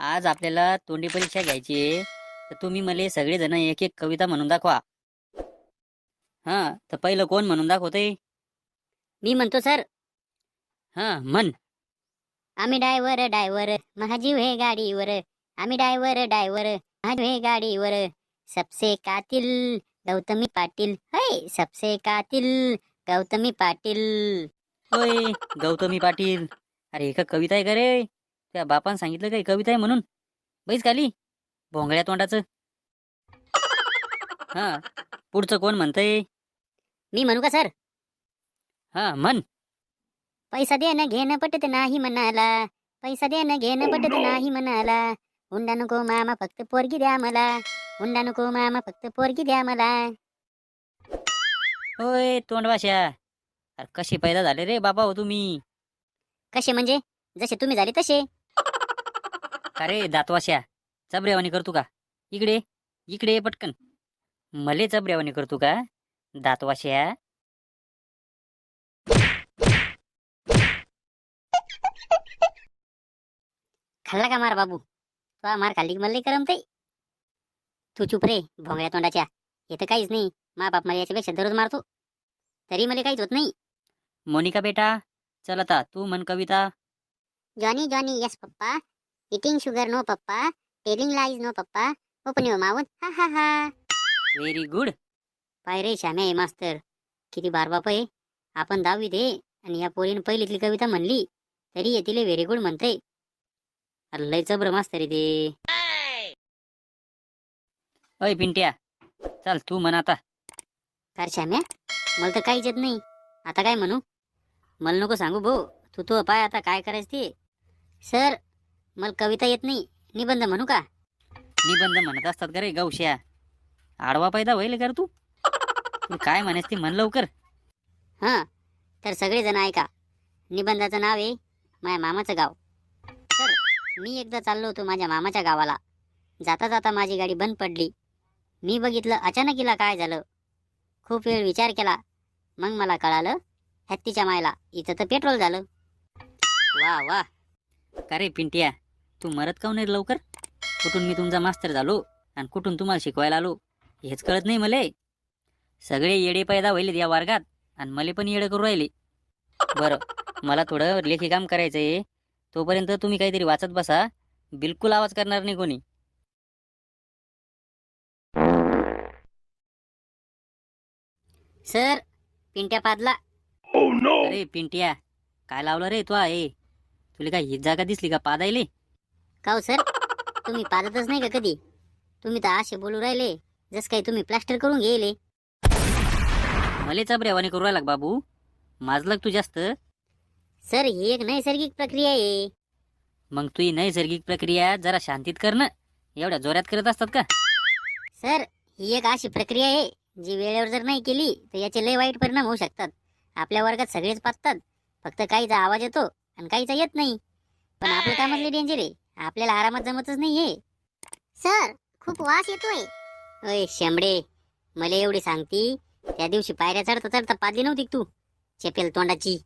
आज आपल्याला तोंडी परीक्षा घ्यायची आहे. तर तुम्ही मला सगळेजण एक एक कविता म्हणून दाखवा. हा, तर पहिलं कोण म्हणून दाखवतंय? मी म्हणतो सर. हा, म्हण. आम्ही डायव्हर डायव्हर महाजीव हे गाडीवर. आम्ही डायव्हर डायव्हर महाजीव हे गाडीवर. सबसे कातिल गौतमी पाटील. है सबसे कातिल गौतमी पाटील. होय, गौतमी पाटील. अरे, हे का कविता आहे का रे? त्या बापान सांगितलं काही कविता आहे म्हणून. बैस खाली, भोंगळ्या तोंडाचं. हा, पुढचं कोण म्हणतंय? मी म्हणू का सर? हा, म्हण. पैसा देणं घेणं पटत नाही म्हणाला. पैसा देणं घेणं पटत नाही म्हणाला. हुंडा नको मामा फक्त पोरगी द्या मला. हुंडा नको मामा फक्त पोरगी द्या मला. होय, तोंडवाशा. अरे, कशी पैदा झाले रे बाबा हो तुम्ही? कसे म्हणजे? जसे तुम्ही झाले तसे. का रे दातवाशा, चबऱ्यावानी करतो का? इकडे इकडे ये पटकन. मले चबऱ्यावानी करतो का दातवाशा? खाल्ला का मार बाबू? तो मार खाल्ली की मला करमते. तू चुप रे भोंगळ्या तोंडाच्या. हे तर काहीच नाही. मा बाप मला याच्यापेक्षा दररोज मारतो, तरी मला काहीच होत नाही. मोनिका बेटा, चल आता तू म्हण कविता. जॉनी जॉनी यस पप्पा. इटिंग शुगर नो पप्पा. टेलिंग लाईज नो पप्पा. ओपन युअर माउथ हा हा हा. Very good. पाय रे श्याम्या मास्तर, किती बार बाप आहे. आपण 10वीत आहे आणि या पोरीने पहिलीतली कविता म्हणली तरी येतील व्हेरी गुड म्हणते. अरे लय जबर मास्तर आहे ते. अय पिंट्या, चल तू म्हण आता. कार श्याम्या, मला तर काहीच येत नाही. आता काय म्हणू? मला नको सांगू भाऊ. तू पाय आता काय करायचं ते. सर, मला कविता येत नाही. निबंध म्हणू का? निबंध म्हणत असतात का रे गौश्या? आडवा पैदा होईल का रे तू? तू काय म्हणायच ते म्हण लवकर. हां, तर सगळेजण ऐका. निबंधाचं नाव आहे माझ्या मामाचं गाव. सर, मी एकदा चाललो होतो माझ्या मामाच्या गावाला. जाता जाता माझी गाडी बंद पडली. मी बघितलं अचानक हिला काय झालं. खूप वेळ विचार केला. मग मला कळालं, हत्तीच्या मायला इथं तर पेट्रोल झालं. वा वा. का रे पिंट्या, तू मरत काऊन रे लवकर? कुठून मी तुमचा मास्तर झालो आणि कुठून तुम्हाला शिकवायला आलो हेच कळत नाही मले. सगळे येडे पैदा होईल या वर्गात आणि मले पण येडे करू राहिले. बरं, मला थोडं लेखी काम करायचंय. तोपर्यंत तुम्ही काहीतरी वाचत बसा. बिलकुल आवाज करणार नाही कोणी. सर, पिंट्या पादला. अरे पिंट्या, काय लावलं रे तू आहे? तुला काय हीच जागा दिसली का पादायले? का हो सर, तुम्ही पादतच नाही का कधी? तुम्ही तर असे बोलू राहिले जस काही तुम्ही प्लास्टर करून गेले. मले चबऱ्यावानी करू राहिला का बाबू? माजलक तू जास्त. सर, ही एक नैसर्गिक प्रक्रिया आहे. मग तू ही नैसर्गिक प्रक्रिया जरा शांतीत कर ना. एवढ्या जोरात करत असतात का? सर, ही एक अशी प्रक्रिया आहे जी वेळेवर जर नाही केली तर याचे लय वाईट परिणाम होऊ शकतात. आपल्या वर्गात सगळेच पाचतात. फक्त काहीचा आवाज येतो आणि काहीचा येत नाही. पण आपलं कामच लय डेंजर आहे. आपल्याला आरामात जमतच नाहीये. सर, खूप वास येतोय. ओय शेंबडे, मला एवढी सांगती. त्या दिवशी पायऱ्या चढता चढता पादली नव्हती का तू? चेपेल तोंडाची.